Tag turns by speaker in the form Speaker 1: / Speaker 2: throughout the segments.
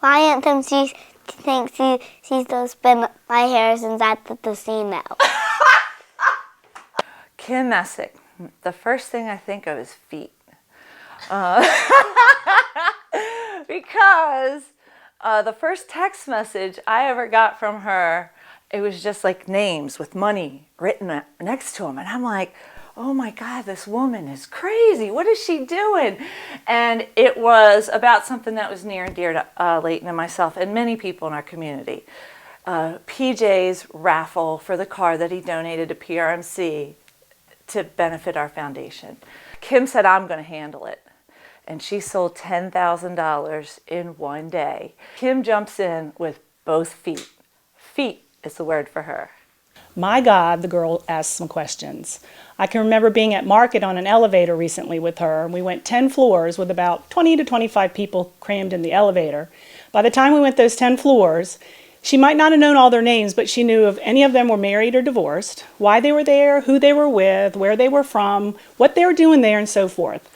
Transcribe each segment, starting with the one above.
Speaker 1: Why Anthem she thinks she's to spin my hair since that's the scene now.
Speaker 2: Kim Messick. The first thing I think of is feet. Because the first text message I ever got from her, it was just like names with money written next to them. And I'm like, oh my God, this woman is crazy. What is she doing? And it was about something that was near and dear to Leighton and myself and many people in our community. PJ's raffle for the car that he donated to PRMC to benefit our foundation. Kim said, I'm going to handle it. And she sold $10,000 in one day. Kim jumps in with both feet. Feet is the word for her.
Speaker 3: My God, the girl asked some questions. I can remember being at market on an elevator recently with her. We went 10 floors with about 20 to 25 people crammed in the elevator. By the time we went those 10 floors, she might not have known all their names, but she knew if any of them were married or divorced, why they were there, who they were with, where they were from, what they were doing there, and so forth.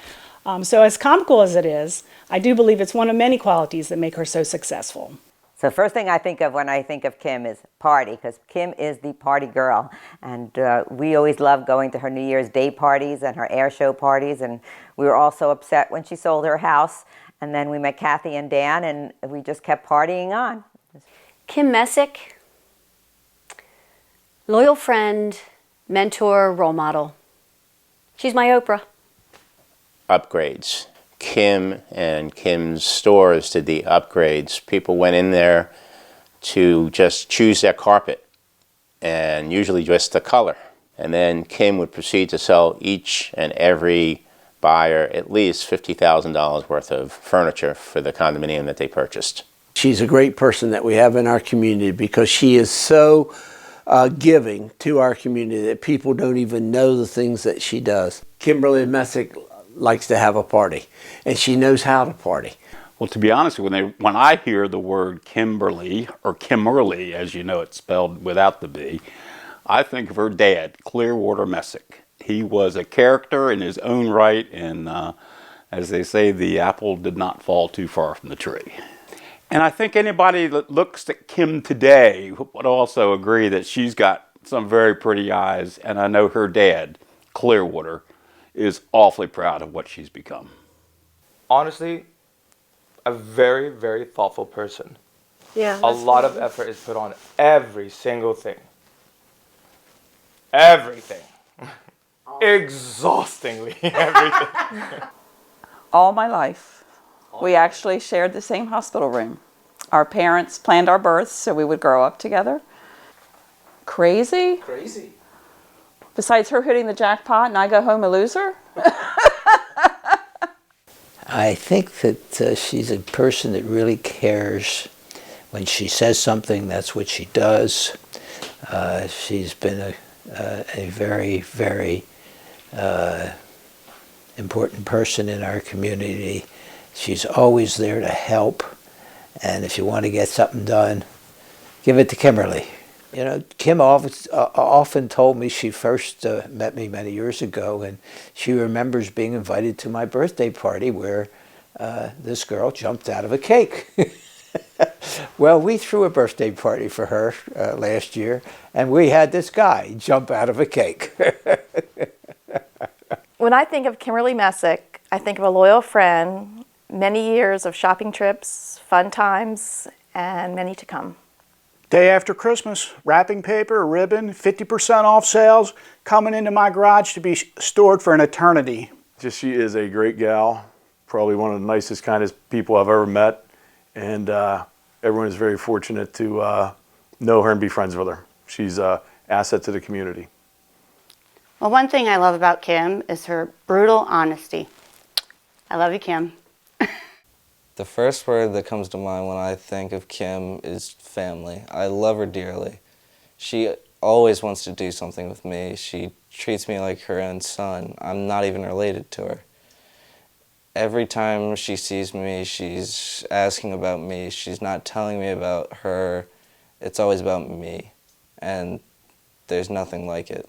Speaker 3: So as comical as it is, I do believe it's one of many qualities that make her so successful.
Speaker 4: So first thing I think of when I think of Kim is party, because Kim is the party girl. And we always loved going to her New Year's Day parties and her air show parties. And we were all so upset when she sold her house. And then we met Kathy and Dan, and we just kept partying on.
Speaker 5: Kim Messick, loyal friend, mentor, role model. She's my Oprah.
Speaker 6: Upgrades. Kim and Kim's stores did the upgrades. People went in there to just choose their carpet, and usually just the color. And then Kim would proceed to sell each and every buyer at least $50,000 worth of furniture for the condominium that they purchased.
Speaker 7: She's a great person that we have in our community because she is so giving to our community that people don't even know the things that she does. Kimmerly Messick likes to have a party, and she knows how to party.
Speaker 8: Well, to be honest, when I hear the word Kimberly, or Kimmerly, as you know it's spelled without the B, I think of her dad, Clearwater Messick. He was a character in his own right, and as they say, the apple did not fall too far from the tree. And I think anybody that looks at Kim today would also agree that she's got some very pretty eyes, and I know her dad, Clearwater, is awfully proud of what she's become.
Speaker 9: Honestly, a very, very thoughtful person.
Speaker 5: Yeah.
Speaker 9: A lot of effort is put on every single thing. Everything. Exhaustingly everything.
Speaker 10: All my life, we actually shared the same hospital room. Our parents planned our births so we would grow up together. Crazy?
Speaker 9: Crazy.
Speaker 10: Besides her hitting the jackpot and I go home a loser?
Speaker 11: I think that she's a person that really cares. When she says something, that's what she does. She's been a very, very important person in our community. She's always there to help. And if you want to get something done, give it to Kimmerly. You know, Kim often told me she first met me many years ago, and she remembers being invited to my birthday party where this girl jumped out of a cake. Well, we threw a birthday party for her last year, and we had this guy jump out of a cake.
Speaker 12: When I think of Kimmerly Messick, I think of a loyal friend, many years of shopping trips, fun times, and many to come.
Speaker 13: Day after Christmas, wrapping paper, ribbon, 50% off sales, coming into my garage to be stored for an eternity.
Speaker 14: She is a great gal, probably one of the nicest, kindest people I've ever met, and everyone is very fortunate to know her and be friends with her. She's an asset to the community.
Speaker 15: Well, one thing I love about Kim is her brutal honesty. I love you, Kim.
Speaker 16: The first word that comes to mind when I think of Kim is family. I love her dearly. She always wants to do something with me. She treats me like her own son. I'm not even related to her. Every time she sees me, she's asking about me. She's not telling me about her. It's always about me. And there's nothing like it.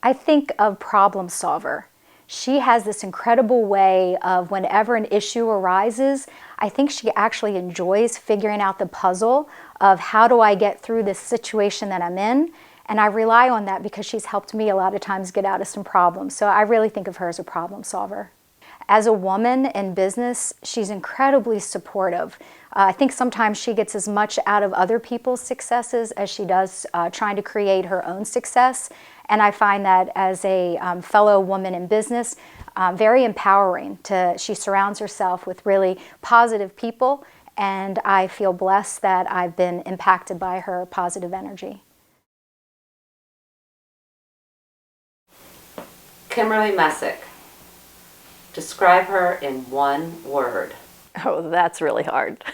Speaker 17: I think of problem solver. She has this incredible way of whenever an issue arises, I think she actually enjoys figuring out the puzzle of how do I get through this situation that I'm in. And I rely on that because she's helped me a lot of times get out of some problems. So I really think of her as a problem solver. As a woman in business, she's incredibly supportive. I think sometimes she gets as much out of other people's successes as she does trying to create her own success. And I find that as a fellow woman in business, very empowering. She surrounds herself with really positive people, and I feel blessed that I've been impacted by her positive energy.
Speaker 18: Kimmerly Messick. Describe her in one word.
Speaker 12: Oh, that's really hard.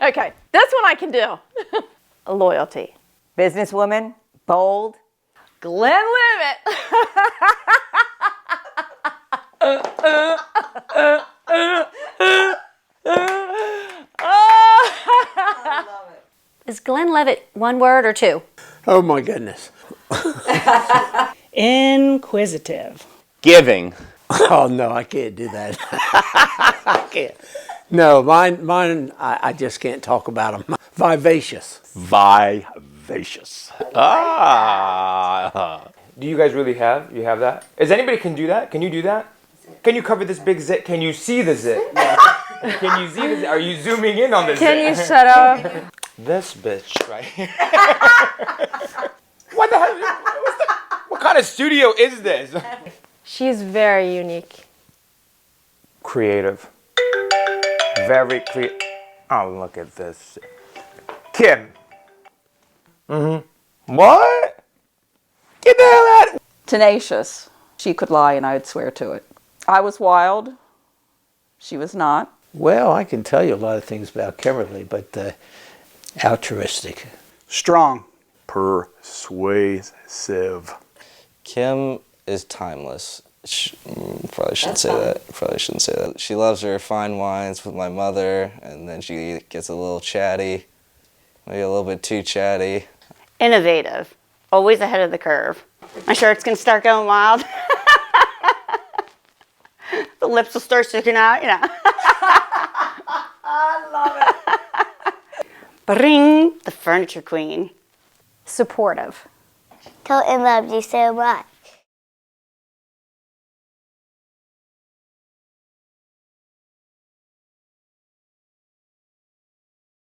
Speaker 12: Okay, this one I can do. Loyalty.
Speaker 4: Businesswoman, bold.
Speaker 12: Glenlivet.
Speaker 5: Is Glenlivet one word or two?
Speaker 7: Oh my goodness.
Speaker 3: Inquisitive.
Speaker 6: Giving.
Speaker 7: Oh no, I can't do that. I can't. No, mine. I just can't talk about them. Vivacious.
Speaker 8: Vivacious. Ah.
Speaker 9: Do you guys really have? You have that? Is anybody can do that? Can you do that? Can you cover this big zit? Can you see the zit? Can you see the zit? Are you zooming in on the zit?
Speaker 12: Can you shut up?
Speaker 9: This bitch right here. What the hell? What kind of studio is this?
Speaker 12: She's very unique.
Speaker 9: Creative. Very creative. Oh, look at this. Kim. Mm-hmm. What? Get the hell out.
Speaker 10: Tenacious. She could lie and I'd swear to it. I was wild. She was not.
Speaker 11: Well, I can tell you a lot of things about Kimmerly, but altruistic.
Speaker 13: Strong.
Speaker 14: Persuasive.
Speaker 16: Kim is timeless. Probably shouldn't say that. She loves her fine wines with my mother, and then she gets a little chatty, maybe a little bit too chatty.
Speaker 15: Innovative. Always ahead of the curve. My shirt's going to start going wild. The lips will start sticking out, you know.
Speaker 12: I love it.
Speaker 15: Bring the furniture queen.
Speaker 17: Supportive.
Speaker 1: Colton loves you so much.